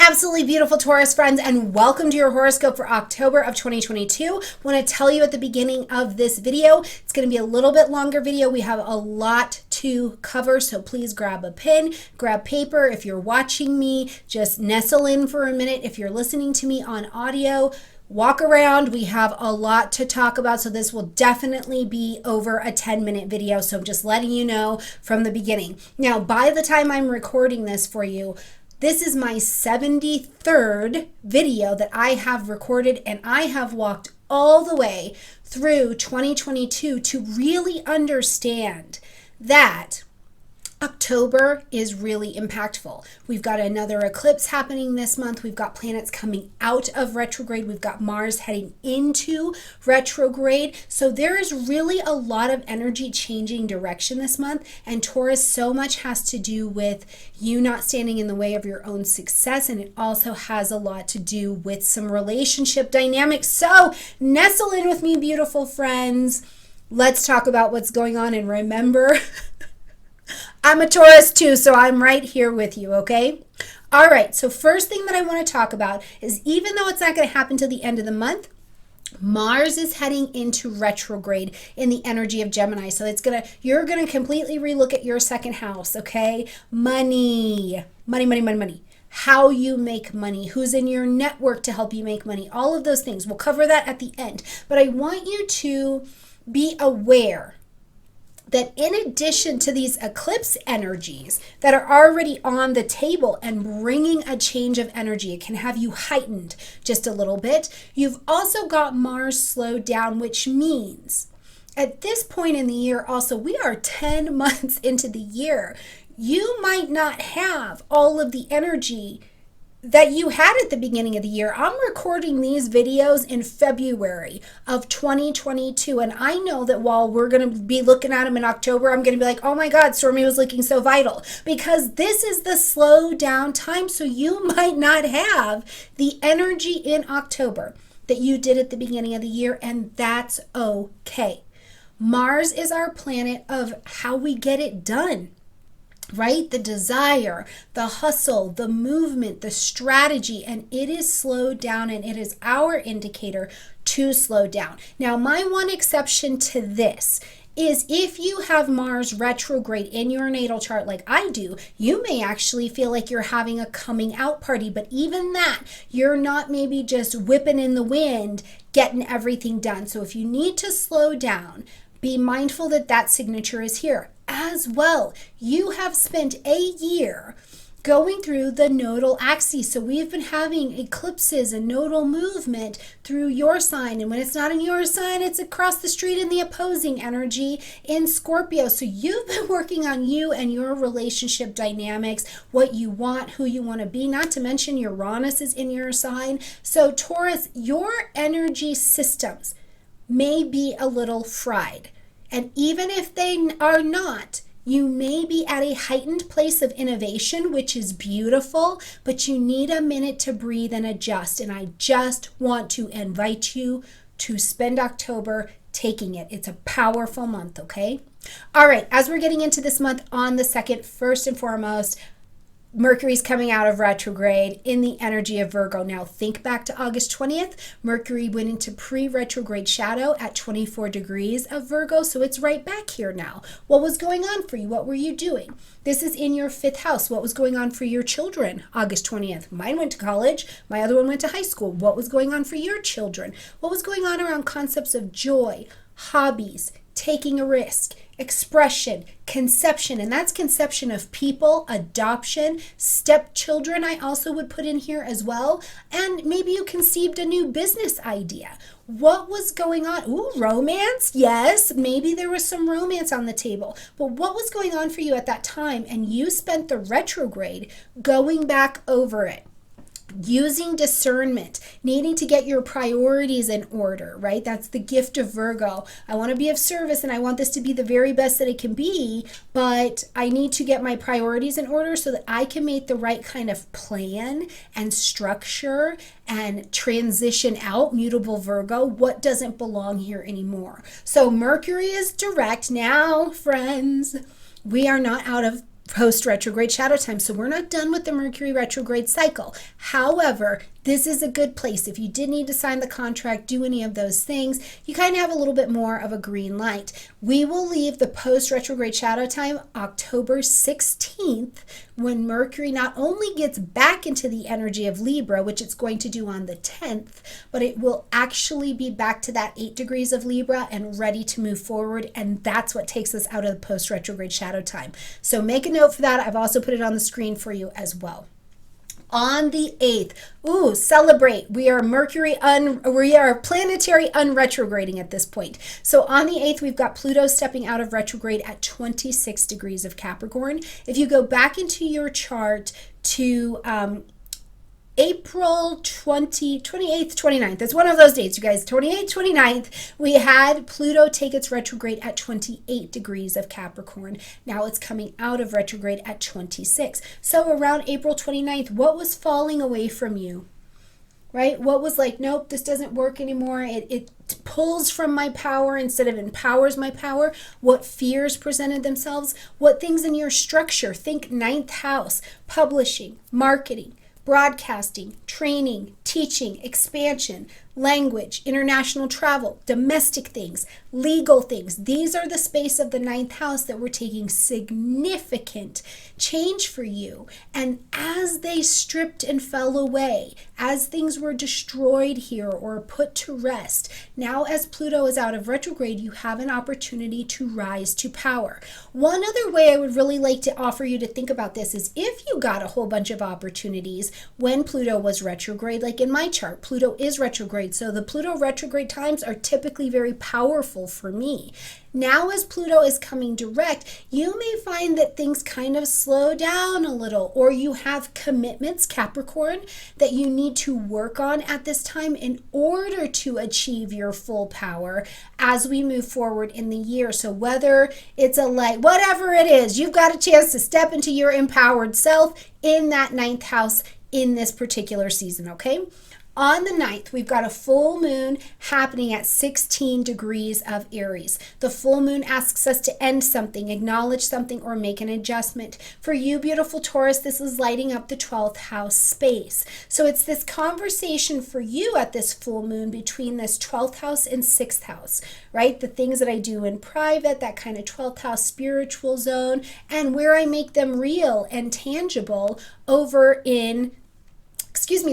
absolutely beautiful Taurus friends, and welcome to your horoscope for October of 2022. I want to tell you at the beginning of this video, it's going to be a little bit longer video. We have a lot to cover, so please grab a pen, grab paper. If you're watching me, just nestle in for a minute. If you're listening to me on audio, walk around. We have a lot to talk about, so this will definitely be over a 10-minute video, so I'm just letting you know from the beginning. Now, by the time I'm recording this for you, this is my 73rd video that I have recorded, and I have walked all the way through 2022 to really understand that October is really impactful. We've got another eclipse happening this month. We've got planets coming out of retrograde. We've got Mars heading into retrograde. So there is really a lot of energy changing direction this month. And Taurus, so much has to do with you not standing in the way of your own success. And it also has a lot to do with some relationship dynamics. So nestle in with me, beautiful friends. Let's talk about what's going on. And remember, I'm a Taurus too, so I'm right here with you, okay? All right, so first thing that I want to talk about is, even though it's not going to happen till the end of the month, Mars is heading into retrograde in the energy of Gemini. So you're gonna completely relook at your second house, okay? Money. How you make money, who's in your network to help you make money, all of those things. We'll cover that at the end. But I want you to be aware that in addition to these eclipse energies that are already on the table and bringing a change of energy, it can have you heightened just a little bit. You've also got Mars slowed down, which means at this point in the year also, we are 10 months into the year. You might not have all of the energy that you had at the beginning of the year. I'm recording these videos in February of 2022, and I know that while we're going to be looking at them in October, I'm going to be like, oh my God, Stormie was looking so vital, because this is the slow down time. So you might not have the energy in October that you did at the beginning of the year, and that's okay. Mars is our planet of how we get it done, right? The desire, the hustle, the movement, the strategy, and it is slowed down, and it is our indicator to slow down. Now, my one exception to this is if you have Mars retrograde in your natal chart like I do, you may actually feel like you're having a coming out party, but even that, you're not maybe just whipping in the wind, getting everything done. So if you need to slow down, be mindful that that signature is here. As well, you have spent a year going through the nodal axis. So we've been having eclipses and nodal movement through your sign. And when it's not in your sign, it's across the street in the opposing energy in Scorpio. So you've been working on you and your relationship dynamics, what you want, who you want to be, not to mention Uranus is in your sign. So Taurus, your energy systems may be a little fried. And even if they are not, you may be at a heightened place of innovation, which is beautiful, but you need a minute to breathe and adjust. And I just want to invite you to spend October taking it. It's a powerful month, okay? All right, as we're getting into this month on the 2nd, first and foremost, Mercury's coming out of retrograde in the energy of Virgo. Now think back to August 20th. Mercury went into pre-retrograde shadow at 24 degrees of Virgo. So it's right back here now. What was going on for you? What were you doing? This is in your 5th house. What was going on for your children August 20th? Mine went to college. My other one went to high school. What was going on for your children? What was going on around concepts of joy, hobbies, taking a risk, expression, conception, and that's conception of people, adoption, stepchildren I also would put in here as well, and maybe you conceived a new business idea. What was going on? Ooh, romance, yes, maybe there was some romance on the table, but what was going on for you at that time? And you spent the retrograde going back over it, using discernment, needing to get your priorities in order, right? That's the gift of Virgo. I want to be of service and I want this to be the very best that it can be, but I need to get my priorities in order so that I can make the right kind of plan and structure and transition out, mutable Virgo, what doesn't belong here anymore. So Mercury is direct now, friends. We are not out of post-retrograde shadow time. So we're not done with the Mercury retrograde cycle. However, this is a good place. If you did need to sign the contract, do any of those things, you kind of have a little bit more of a green light. We will leave the post-retrograde shadow time October 16th, when Mercury not only gets back into the energy of Libra, which it's going to do on the 10th, but it will actually be back to that 8 degrees of Libra and ready to move forward. And that's what takes us out of the post-retrograde shadow time. So make a note for that. I've also put it on the screen for you as well. On the 8th, celebrate. We are planetary unretrograding at this point. So on the 8th, we've got Pluto stepping out of retrograde at 26 degrees of Capricorn. If you go back into your chart to April 28th, 29th. It's one of those dates, you guys. 28th, 29th, we had Pluto take its retrograde at 28 degrees of Capricorn. Now it's coming out of retrograde at 26. So around April 29th, what was falling away from you? Right? What was like, nope, this doesn't work anymore. It pulls from my power instead of empowers my power. What fears presented themselves? What things in your structure? Think ninth house, publishing, marketing, broadcasting, training, teaching, expansion, language, international travel, domestic things, legal things. These are the space of the ninth house that we're taking significant change for you. And as they stripped and fell away, as things were destroyed here or put to rest, now as Pluto is out of retrograde, you have an opportunity to rise to power. One other way I would really like to offer you to think about this is if you got a whole bunch of opportunities when Pluto was retrograde, like in my chart, Pluto is retrograde. So the Pluto retrograde times are typically very powerful for me. Now as Pluto is coming direct, you may find that things kind of slow down a little, or you have commitments, Capricorn, that you need to work on at this time in order to achieve your full power as we move forward in the year. So whether it's whatever it is, you've got a chance to step into your empowered self in that ninth house in this particular season, okay? On the 9th, we've got a full moon happening at 16 degrees of Aries. The full moon asks us to end something, acknowledge something, or make an adjustment. For you, beautiful Taurus, this is lighting up the 12th house space. So it's this conversation for you at this full moon between this 12th house and 6th house, right? The things that I do in private, that kind of 12th house spiritual zone, and where I make them real and tangible over in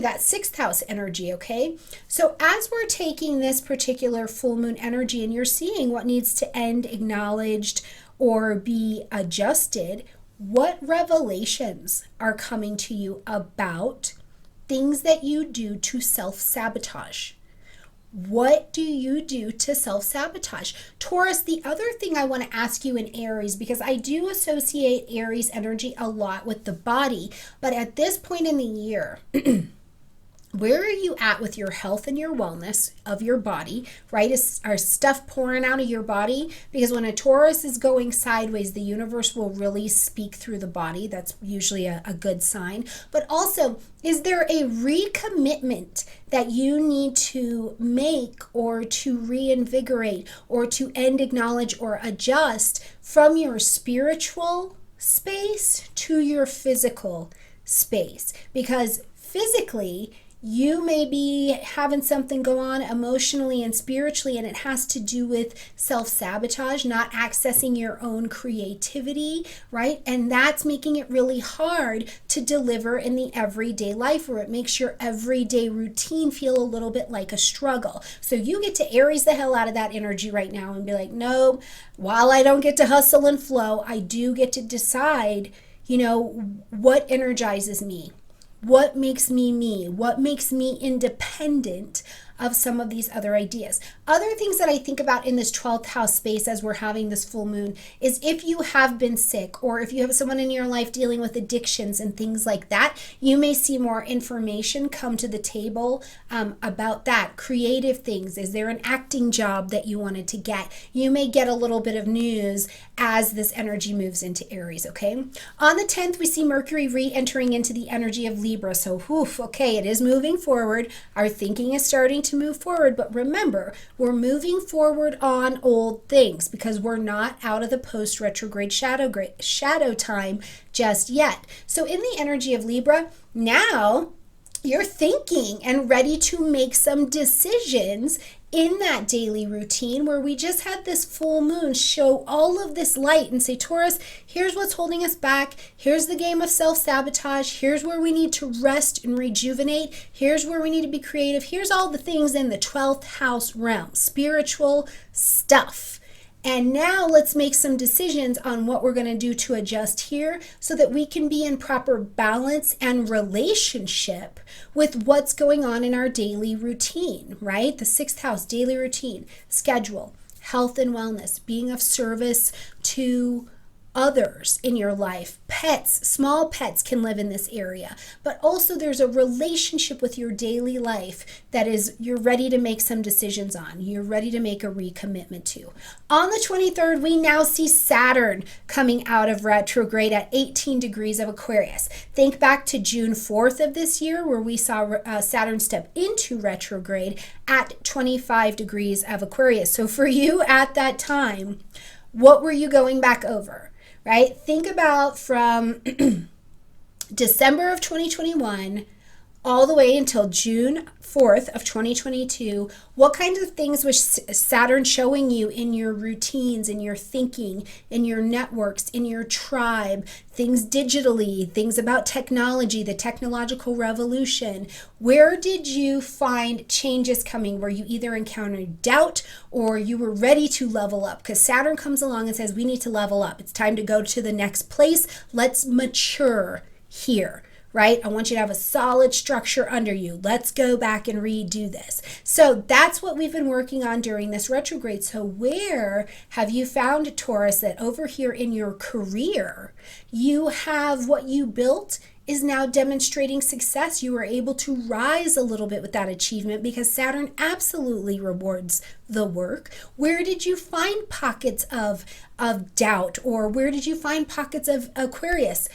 that 6th house energy, okay? So as we're taking this particular full moon energy and you're seeing what needs to end, acknowledged, or be adjusted, what revelations are coming to you about things that you do to self-sabotage? What do you do to self-sabotage? Taurus, the other thing I want to ask you in Aries, because I do associate Aries energy a lot with the body, but at this point in the year, where are you at with your health and your wellness of your body, right? Are stuff pouring out of your body? Because when a Taurus is going sideways, the universe will really speak through the body. That's usually a good sign. But also, is there a recommitment that you need to make or to reinvigorate or to end, acknowledge, or adjust from your spiritual space to your physical space? Because physically, you may be having something go on emotionally and spiritually, and it has to do with self-sabotage, not accessing your own creativity, right? And that's making it really hard to deliver in the everyday life, where it makes your everyday routine feel a little bit like a struggle. So you get to Aries the hell out of that energy right now and be like, no, while I don't get to hustle and flow, I do get to decide, what energizes me. What makes me me? What makes me independent of some of these other ideas? Other things that I think about in this 12th house space as we're having this full moon is if you have been sick, or if you have someone in your life dealing with addictions and things like that, you may see more information come to the table about that. Creative things. Is there an acting job that you wanted to get? You may get a little bit of news as this energy moves into Aries, okay? On the 10th, we see Mercury re-entering into the energy of Libra. So, okay, it is moving forward. Our thinking is starting to to move forward. But remember, we're moving forward on old things because we're not out of the post-retrograde shadow time just yet. So in the energy of Libra, now you're thinking and ready to make some decisions in that daily routine where we just had this full moon show all of this light and say, Taurus, here's what's holding us back. Here's the game of self-sabotage. Here's where we need to rest and rejuvenate. Here's where we need to be creative. Here's all the things in the 12th house realm, spiritual stuff. And now let's make some decisions on what we're going to do to adjust here so that we can be in proper balance and relationship with what's going on in our daily routine, right? The 6th house, daily routine, schedule, health and wellness, being of service to others in your life. Pets, small pets can live in this area, but also there's a relationship with your daily life that is you're ready to make some decisions on. You're ready to make a recommitment to. On the 23rd, we now see Saturn coming out of retrograde at 18 degrees of Aquarius. Think back to June 4th of this year where we saw Saturn step into retrograde at 25 degrees of Aquarius. So for you at that time, what were you going back over? Right? Think about from December of 2021 all the way until June 4th of 2022, what kinds of things was Saturn showing you in your routines, in your thinking, in your networks, in your tribe, things digitally, things about technology, the technological revolution? Where did you find changes coming where you either encountered doubt or you were ready to level up? Because Saturn comes along and says, we need to level up. It's time to go to the next place. Let's mature here. Right? I want you to have a solid structure under you. Let's go back and redo this. So that's what we've been working on during this retrograde. So where have you found, Taurus, that over here in your career, you have what you built is now demonstrating success? You were able to rise a little bit with that achievement because Saturn absolutely rewards the work. Where did you find pockets of doubt, or where did you find pockets of Aquarius,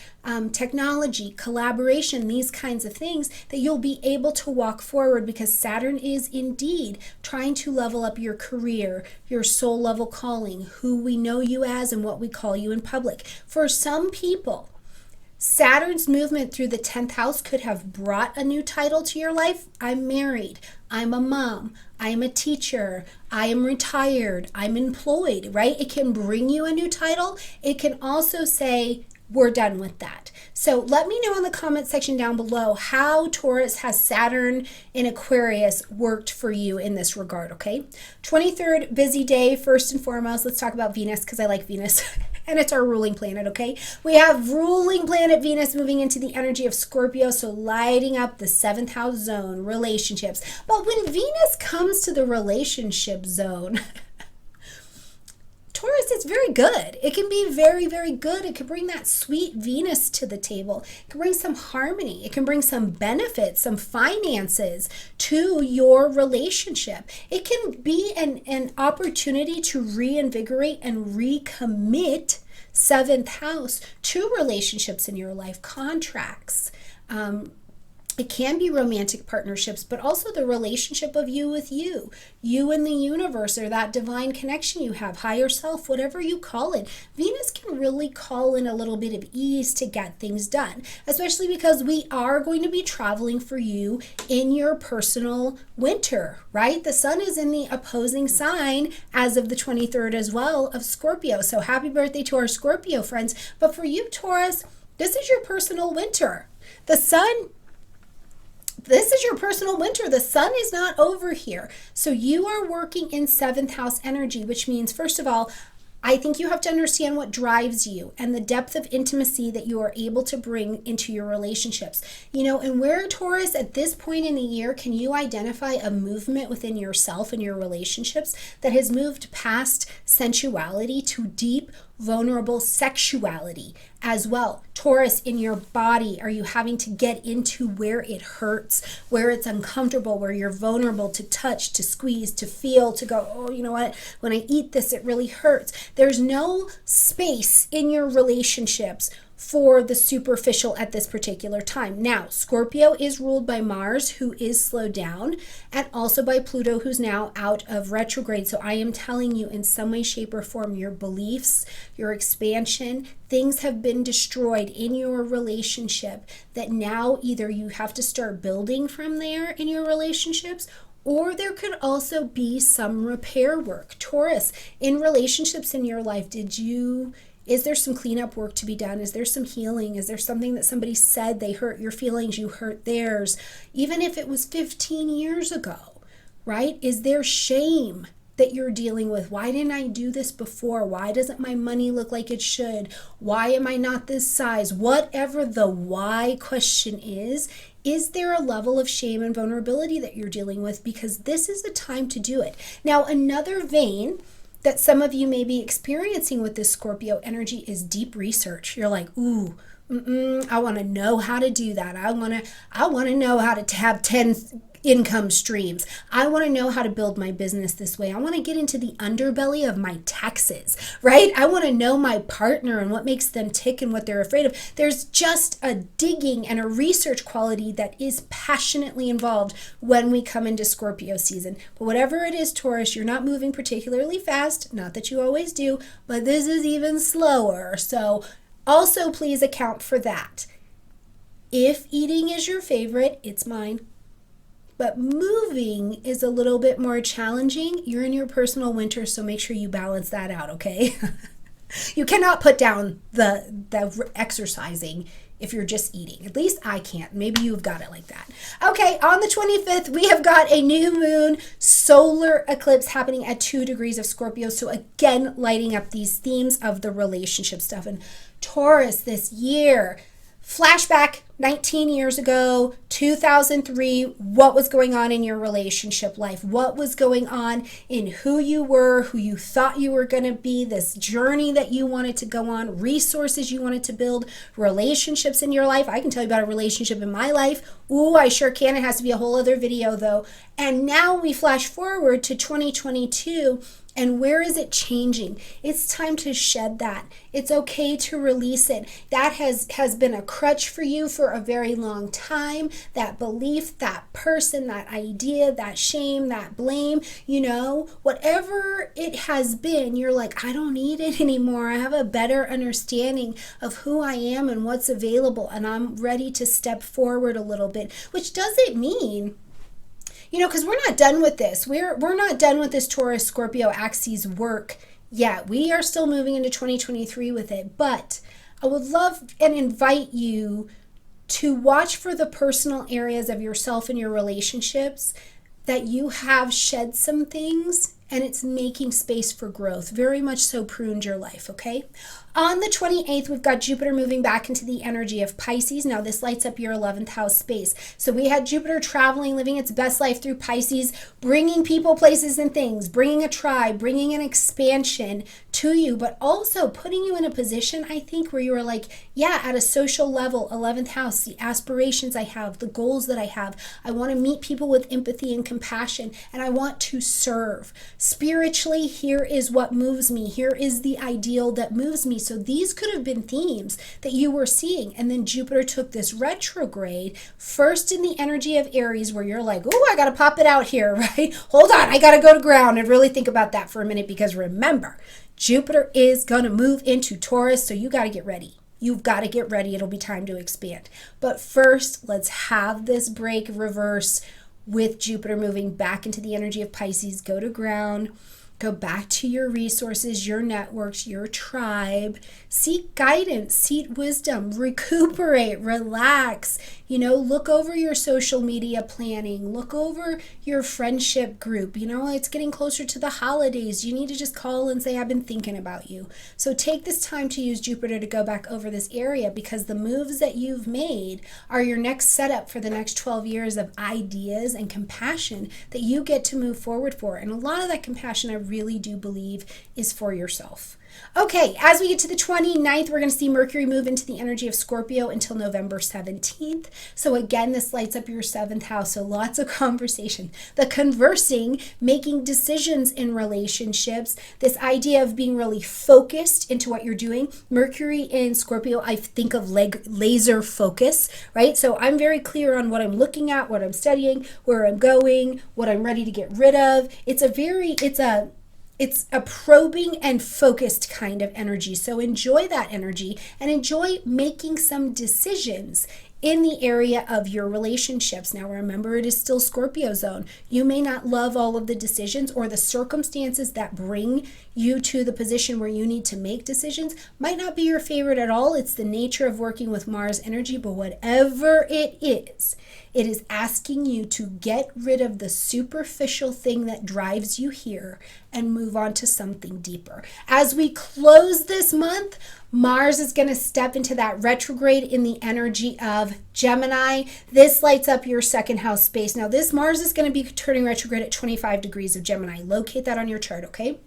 technology, collaboration, these kinds of things that you'll be able to walk forward because Saturn is indeed trying to level up your career, your soul level calling, who we know you as and what we call you in public. For some people, Saturn's movement through the 10th house could have brought a new title to your life. I'm married. I'm a mom. I'm a teacher. I am retired. I'm employed, right? It can bring you a new title. It can also say, we're done with that. So let me know in the comment section down below how Taurus has Saturn in Aquarius worked for you in this regard, okay? 23rd, busy day. First and foremost, let's talk about Venus because I like Venus. And it's our ruling planet, okay? We have ruling planet Venus moving into the energy of Scorpio, so lighting up the 7th house zone, relationships. But when Venus comes to the relationship zone, Taurus, it's very good. It can be very, very good. It can bring that sweet Venus to the table. It can bring some harmony. It can bring some benefits, some finances to your relationship. It can be an opportunity to reinvigorate and recommit 7th house to relationships in your life, contracts. It can be romantic partnerships, but also the relationship of you with you and the universe, or that divine connection you have, higher self, whatever you call it. Venus can really call in a little bit of ease to get things done, especially because we are going to be traveling for you in your personal winter, right? The sun is in the opposing sign as of the 23rd as well of Scorpio. So happy birthday to our Scorpio friends. But for you, Taurus, this is your personal winter. This is your personal winter. The sun is not over here. So you are working in 7th house energy, which means, first of all, I think you have to understand what drives you and the depth of intimacy that you are able to bring into your relationships. You know, and where, Taurus, at this point in the year, can you identify a movement within yourself and your relationships that has moved past sensuality to deep, vulnerable sexuality as well? Taurus, in your body, are you having to get into where it hurts, where it's uncomfortable, where you're vulnerable to touch, to squeeze, to feel, to go, oh, you know what, when I eat this, it really hurts. There's no space in your relationships for the superficial at this particular time. Now, Scorpio is ruled by Mars, who is slowed down, and also by Pluto, who's now out of retrograde. So I am telling you, in some way, shape, or form, your beliefs, your expansion, things have been destroyed in your relationship that now either you have to start building from there in your relationships, or there could also be some repair work. Taurus, in relationships in your life, is there some cleanup work to be done? Is there some healing? Is there something that somebody said, they hurt your feelings, you hurt theirs? Even if it was 15 years ago, right? Is there shame that you're dealing with? Why didn't I do this before? Why doesn't my money look like it should? Why am I not this size? Whatever the why question is there a level of shame and vulnerability that you're dealing with? Because this is the time to do it. Now, another vein that some of you may be experiencing with this Scorpio energy is deep research. You're like, ooh, I want to know how to do that. I want to know how to have 10 income streams. I want to know how to build my business this way. I want to get into the underbelly of my taxes, right? I want to know my partner and what makes them tick and what they're afraid of. There's just a digging and a research quality that is passionately involved when we come into Scorpio season. But whatever it is, Taurus, you're not moving particularly fast. Not that you always do, but this is even slower. So also please account for that. If eating is your favorite, it's mine. But moving is a little bit more challenging. You're in your personal winter, so make sure you balance that out, okay? You cannot put down the exercising if you're just eating. At least I can't. Maybe you've got it like that. Okay, on the 25th, we have got a new moon solar eclipse happening at 2 degrees of Scorpio. So again, lighting up these themes of the relationship stuff. And Taurus this year, flashback 19 years ago, 2003, what was going on in your relationship life? What was going on in who you were, who you thought you were going to be, this journey that you wanted to go on, resources you wanted to build, relationships in your life. I can tell you about a relationship in my life. Ooh, I sure can. It has to be a whole other video though. And now we flash forward to 2022. And where is it changing? It's time to shed that. It's okay to release it. That has been a crutch for you for a very long time. That belief, that person, that idea, that shame, that blame, whatever it has been, you're like, I don't need it anymore. I have a better understanding of who I am and what's available, and I'm ready to step forward a little bit, which doesn't mean, because we're not done with this. We're not done with this Taurus Scorpio axis work yet. We are still moving into 2023 with it. But I would love and invite you to watch for the personal areas of yourself and your relationships that you have shed some things, and it's making space for growth. Very much so pruned your life, okay? On the 28th, we've got Jupiter moving back into the energy of Pisces. Now, this lights up your 11th house space. So we had Jupiter traveling, living its best life through Pisces, bringing people, places, and things, bringing a tribe, bringing an expansion to you, but also putting you in a position, I think, where you are like, yeah, at a social level, 11th house, the aspirations I have, the goals that I want to meet people with empathy and compassion, and I want to serve. Spiritually, here is what moves me. Here is the ideal that moves me. So these could have been themes that you were seeing. And then Jupiter took this retrograde, first in the energy of Aries, where you're like, oh, I got to pop it out here, right? Hold on, I got to go to ground and really think about that for a minute, because remember, Jupiter is going to move into Taurus, so you got to get ready. You've got to get ready. It'll be time to expand. But first, let's have this break reverse with Jupiter moving back into the energy of Pisces. Go to ground. Go back to your resources, your networks, your tribe. Seek guidance, seek wisdom, recuperate, relax. Look over your social media planning. Look over your friendship group. It's getting closer to the holidays. You need to just call and say, I've been thinking about you. So take this time to use Jupiter to go back over this area, because the moves that you've made are your next setup for the next 12 years of ideas and compassion that you get to move forward for. And a lot of that compassion, I really do believe, is for yourself. Okay, as we get to the 29th, we're going to see Mercury move into the energy of Scorpio until November 17th. So again, this lights up your 7th house. So lots of conversation. The conversing, making decisions in relationships, this idea of being really focused into what you're doing. Mercury in Scorpio, I think of laser focus, right? So I'm very clear on what I'm looking at, what I'm studying, where I'm going, what I'm ready to get rid of. It's a probing and focused kind of energy. So enjoy that energy and enjoy making some decisions in the area of your relationships. Now remember, it is still Scorpio zone. You may not love all of the decisions, or the circumstances that bring you to the position where you need to make decisions might not be your favorite at all. It's the nature of working with Mars energy, but whatever it is asking you to get rid of the superficial thing that drives you here and move on to something deeper. As we close this month, Mars is going to step into that retrograde in the energy of Gemini. This lights up your 2nd house space. Now, this Mars is going to be turning retrograde at 25 degrees of Gemini. Locate that on your chart, okay?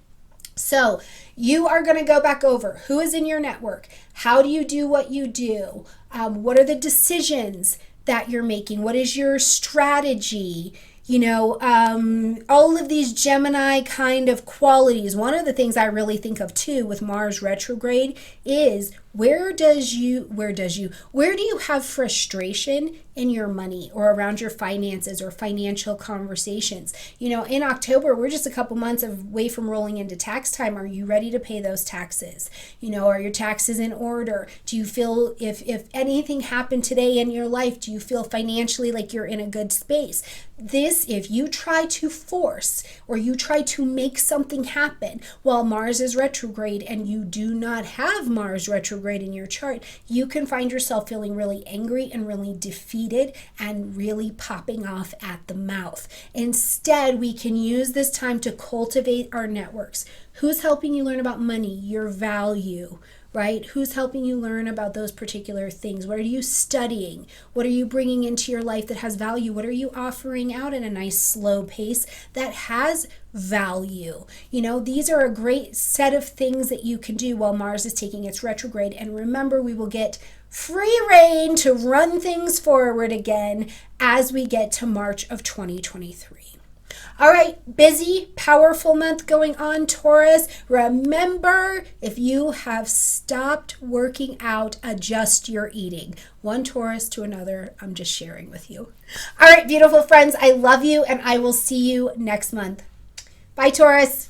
So you are going to go back over who is in your network. How do you do what you do? What are the decisions that you're making? What is your strategy? All of these Gemini kind of qualities. One of the things I really think of too with Mars retrograde is where do you have frustration in your money or around your finances or financial conversations? In October, we're just a couple months away from rolling into tax time. Are you ready to pay those taxes? Are your taxes in order? Do you feel, if anything happened today in your life, do you feel financially like you're in a good space? If you try to force or you try to make something happen while Mars is retrograde and you do not have Mars retrograde in your chart, you can find yourself feeling really angry and really defeated and really popping off at the mouth. Instead, we can use this time to cultivate our networks. Who's helping you learn about money, your value, right? Who's helping you learn about those particular things? What are you studying? What are you bringing into your life that has value? What are you offering out at a nice slow pace that has value? These are a great set of things that you can do while Mars is taking its retrograde. And remember, we will get free reign to run things forward again as we get to March of 2023. All right, busy, powerful month going on, Taurus. Remember, if you have stopped working out, adjust your eating. One Taurus to another, I'm just sharing with you. All right, beautiful friends, I love you, and I will see you next month. Bye, Taurus.